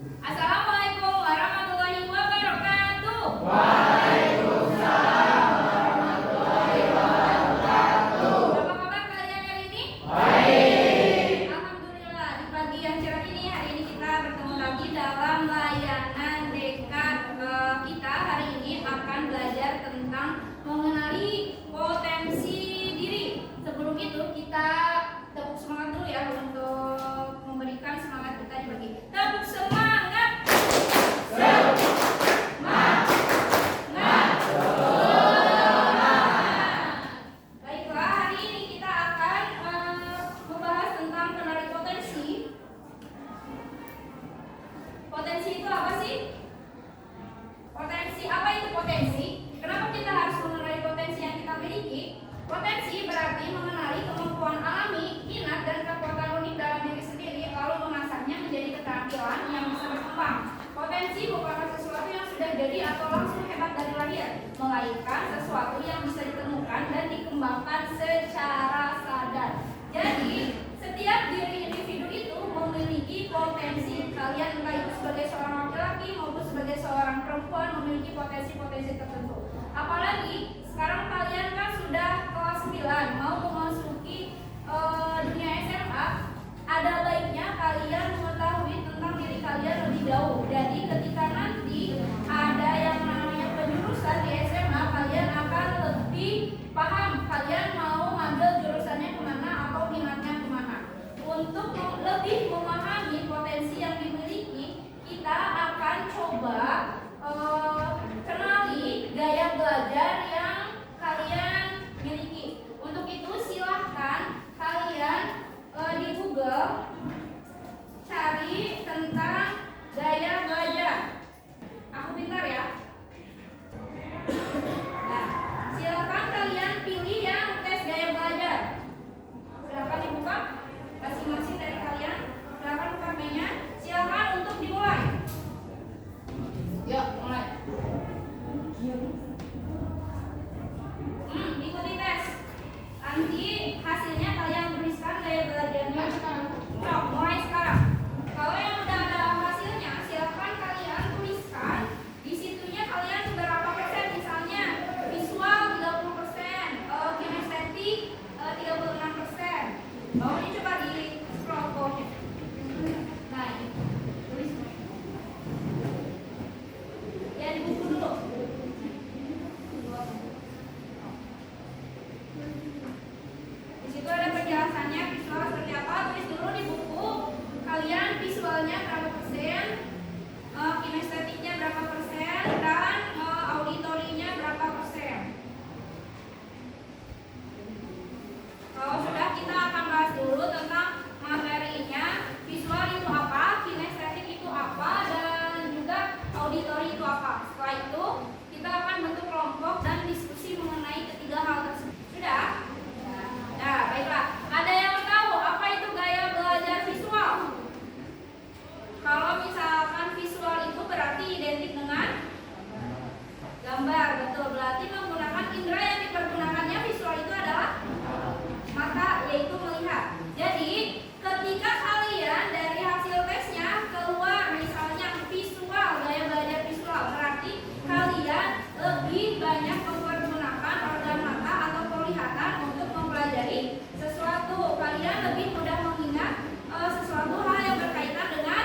Assalamualaikum warahmatullahi wabarakatuh. Waalaikumsalam warahmatullahi wabarakatuh. Apa kabar kalian hari ini? Baik. Alhamdulillah, di pagi yang cerah ini hari ini kita bertemu lagi dalam layanan dekat kita. Hari ini akan belajar tentang mengenali potensi diri. Sebelum itu kita tepuk semangat dulu ya untuk memberikan semangat kita di pagi. Tepuk semangat. Baiklah, hari ini kita akan membahas tentang mengenali potensi. Potensi itu apa sih? Potensi, apa itu potensi? Kenapa kita harus mengenali potensi yang kita miliki? Potensi berarti mengenali kemampuan alami, minat, dan kekuatan unik dalam diri sendiri, lalu mengasahnya menjadi keterampilan yang bisa berkembang. Potensi bukanlah sesuatu yang sudah jadi atau langsung hebat dari lahir, melainkan sesuatu yang bisa ditemukan dan dikembangkan secara sadar. Jadi, setiap diri individu itu memiliki potensi. Kalian entah itu sebagai seorang laki-laki maupun sebagai seorang perempuan memiliki potensi-potensi tertentu. Apalagi sekarang kalian kan sudah kelas 9 mau memasuki dunia SMA, ada baiknya kalian mengetahui tentang diri kalian lebih jauh. Jadi ketika nanti ada yang namanya penjurusan di SMA, kalian akan lebih paham kalian mau ngambil jurusannya kemana atau minatnya kemana. Untuk lebih memahami potensi yang dimiliki, kita akan coba kenali gaya belajar yang kalian miliki. Untuk itu silahkan kalian di Google cari tentang gaya belajar. Aku pintar ya. Nah, silahkan kalian pilih yang tes gaya belajar. Silahkan dibuka masing-masing dari kalian. Silahkan buka mainnya. Silahkan untuk dimulai. Yuk, mulai. Ikuti tes. Nanti hasilnya kalian tuliskan gaya belajarnya. Sok, mulai sekarang. Kalau yang udah ada hasilnya, silakan kalian tuliskan. Di situnya kalian berapa persen, misalnya visual 30%, kinestetik 36%. Bawahnya coba di scroll bawahnya. Nah, ini tulis. Ya, di buku dulu. Di situ ada penjelasannya visual seperti apa. Tulis dulu di buku kalian visualnya berapa persen, kinestetiknya berapa persen, dan auditorinya berapa persen. Kalau sudah, kita akan bahas dulu tentang materinya. Visual itu apa, kinestetik itu apa, dan juga auditori itu apa. Setelah itu kita akan bentuk kelompok dan diskusi mengenai ketiga hal tersebut. Sudah? Nah, baiklah. Ada yang tahu apa itu gaya belajar visual? Kalau misalkan visual itu berarti identik dengan gambar, betul. Berarti menggunakan indera yang dipergunakannya visual itu adalah mata, yaitu melihat. Jadi, ketika kalian dari hasil tesnya keluar misalnya visual, gaya belajar visual, berarti kalian lebih banyak mempergunakan organ mata atau penglihatan untuk mempelajari sesuatu. Kalian lebih mudah mengingat sesuatu hal yang berkaitan dengan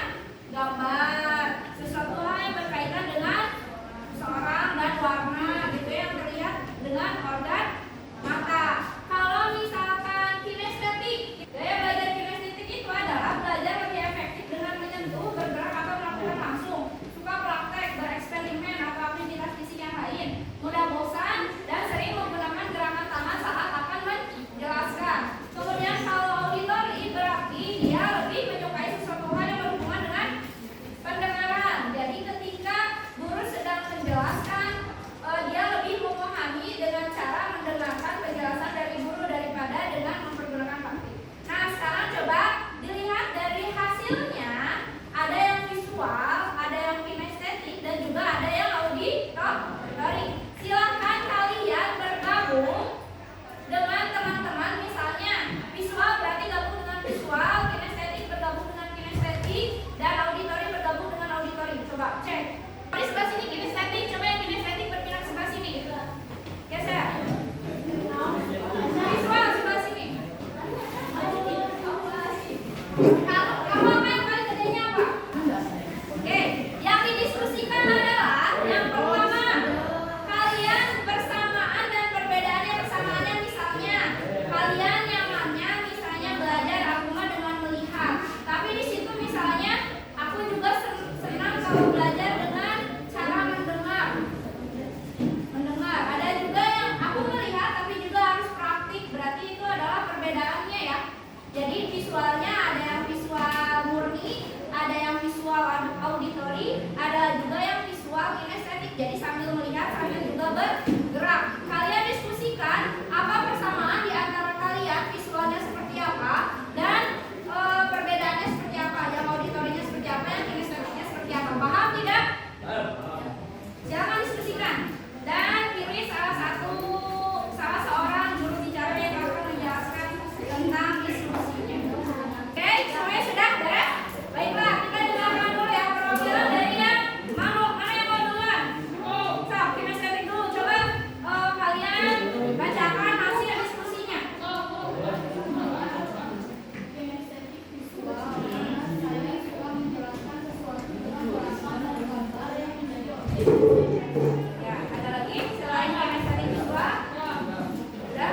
gambar, sesuatu hal yang berkaitan dengan seorang dan warna gitu yang terlihat dengan organ mata. Kalau misalkan kinestetik, gaya belajar kinestetik itu adalah belajar lebih efektif dengan menyentuh, bergerak atau melakukan langsung, suka praktek, bereksperimen atau aktivitas fisik yang lain, mudah bosan dan sering menggunakan gerakan tangan saat akan menjelaskan. Kemudian kalau auditori berarti dia lebih menyukai sesuatu hal yang berhubungan dengan pendengaran. Jadi ketika guru sedang menjelaskan, dia lebih memahami dengan cara mendengarkan penjelasan dari guru daripada dengan mempergunakan praktik. Nah, sekarang coba dilihat dari hasilnya. Ada yang visual, ada yang kinestetik, dan juga ada yang auditori. Silahkan kalian bergabung dengan teman-teman. Misalnya visual berarti gabung dengan visual, kinestetik bergabung dengan kinestetik, dan auditori bergabung dengan bergerak. Kalian diskusikan apa persamaan di antara kalian, visualnya seperti apa, dan perbedaannya seperti apa, yang auditorinya seperti apa, yang kinestetiknya seperti apa. Paham tidak? Silakan diskusikan. Dan pilih salah seorang juru bicara yang akan menjelaskan tentang diskusinya. Oke, semuanya sudah beres? Baiklah, kita dengarkan dulu ya perwakilan dari yang mana yang mau duluan? Sok, kinestetik dulu. Coba kalian bacakan hasil diskusinya. Ya, ada lagi selain kinestetik visual? Udah?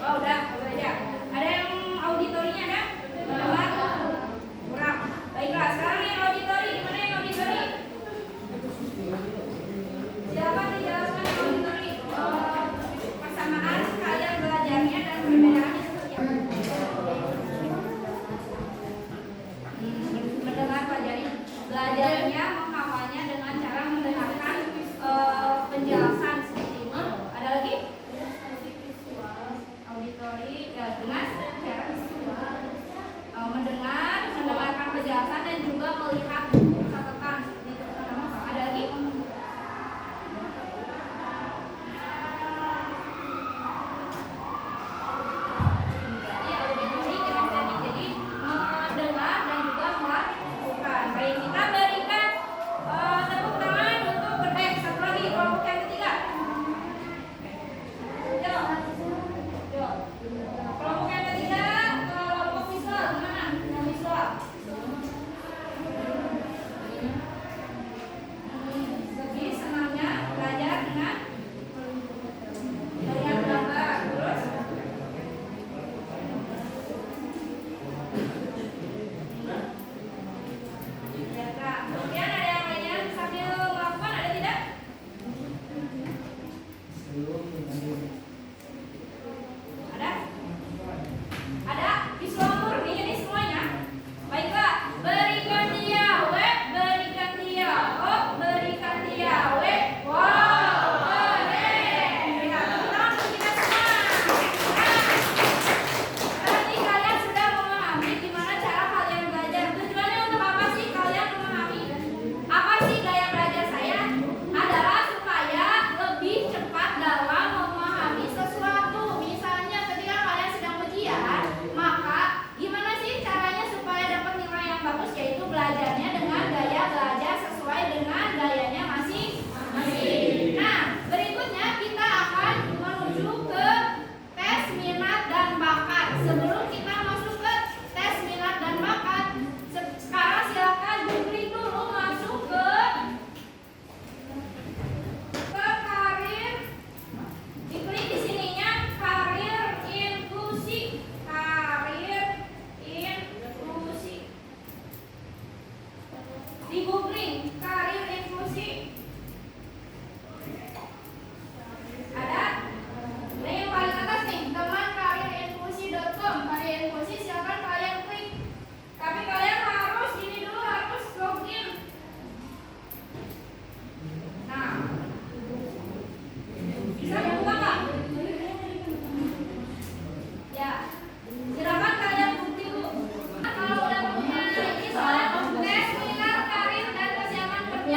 Oh, udah ya. Ada yang auditorinya ada? Mendengar? Kurang. Baiklah, sekarang yang auditori. Gimana yang auditori? Silakan dijelaskan yang auditori. Persamaan kalian belajarnya dan perbedaannya seperti apa? Mendengar pelajari. Belajarnya menghafalnya dengan cara mendengarkan penjelasan seperti itu. Ada lagi? Auditori dengan cara visual. Mendengarkan penjelasan dan juga melihat catatan seperti itu. Ada lagi? Jadi auditori kinestetik, jadi mendengar dan juga melakukan. Baik, kita berikan tepuk tangan untuk satu lagi kelompok yang ketiga. Yuk. Kelompok yang ketiga, kelompok visual, gimana? Yang visual. Lebih senangnya belajar dengan melihat gambar. Terus? Ya, Kak. Kemudian ada yang lainnya sambil melakukan, ada tidak? Ada? Ada? Visual murni ini semuanya? Baiklah, berikan dia web, berikan dia oh, berikan dia web. Wow, keren. Kita semua. Berarti kalian sudah memahami gimana cara kalian belajar. Tujuannya untuk apa sih kalian memahami? Apa sih gaya belajar saya? Adalah supaya lebih cepat dalam memahami sesuatu. Misalnya ketika kalian sedang ujian, maka gimana sih caranya supaya dapat nilai yang bagus? Yaitu belajarnya dengan gaya belajar sesuai dengan gayanya masing-masing. Nah, berikutnya kita akan menuju ke tes minat dan bakat. Sebelum kita masuk ke tes minat dan bakat, sekarang silakan Jupri dulu masuk ke karir. Diklik di sininya karir inklusi. Karir inklusi. Di googling karir inklusi. Ada? Nah, yang paling atas nih, teman karierinklusi.com. Karir inklusi silakan kalian klik. Tapi kalian harus ini dulu, harus login. Nah, bisa dibuka nggak? Ya, silakan kalian bukti dulu. Kalau udah punya ini soal tes minat karir dan kesiapan kerja.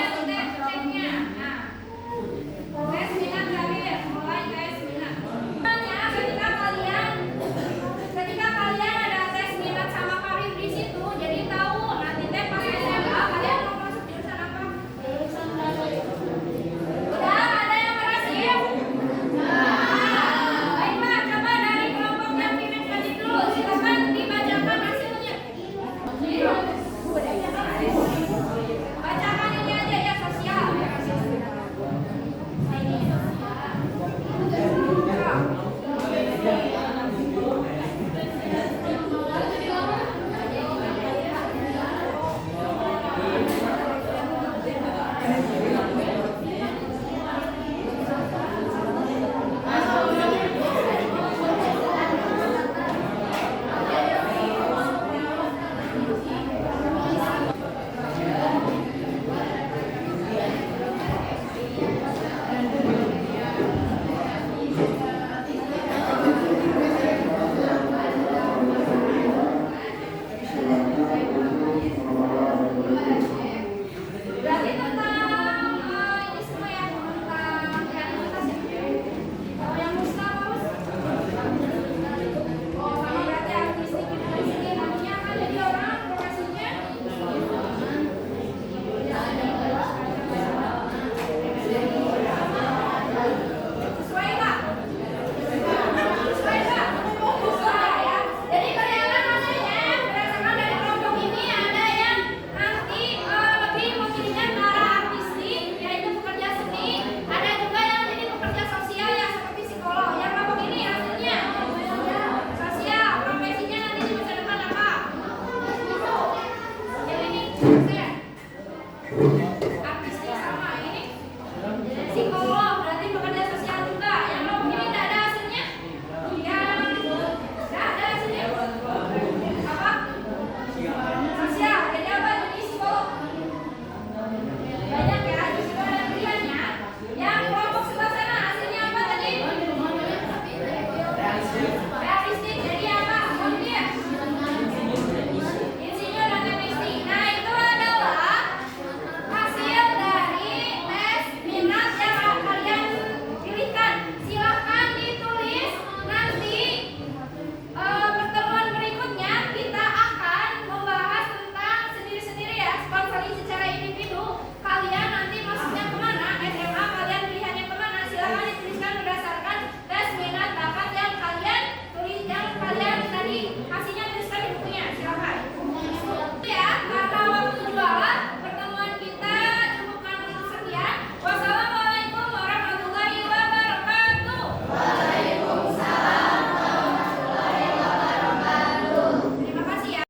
Waalaikumsalam.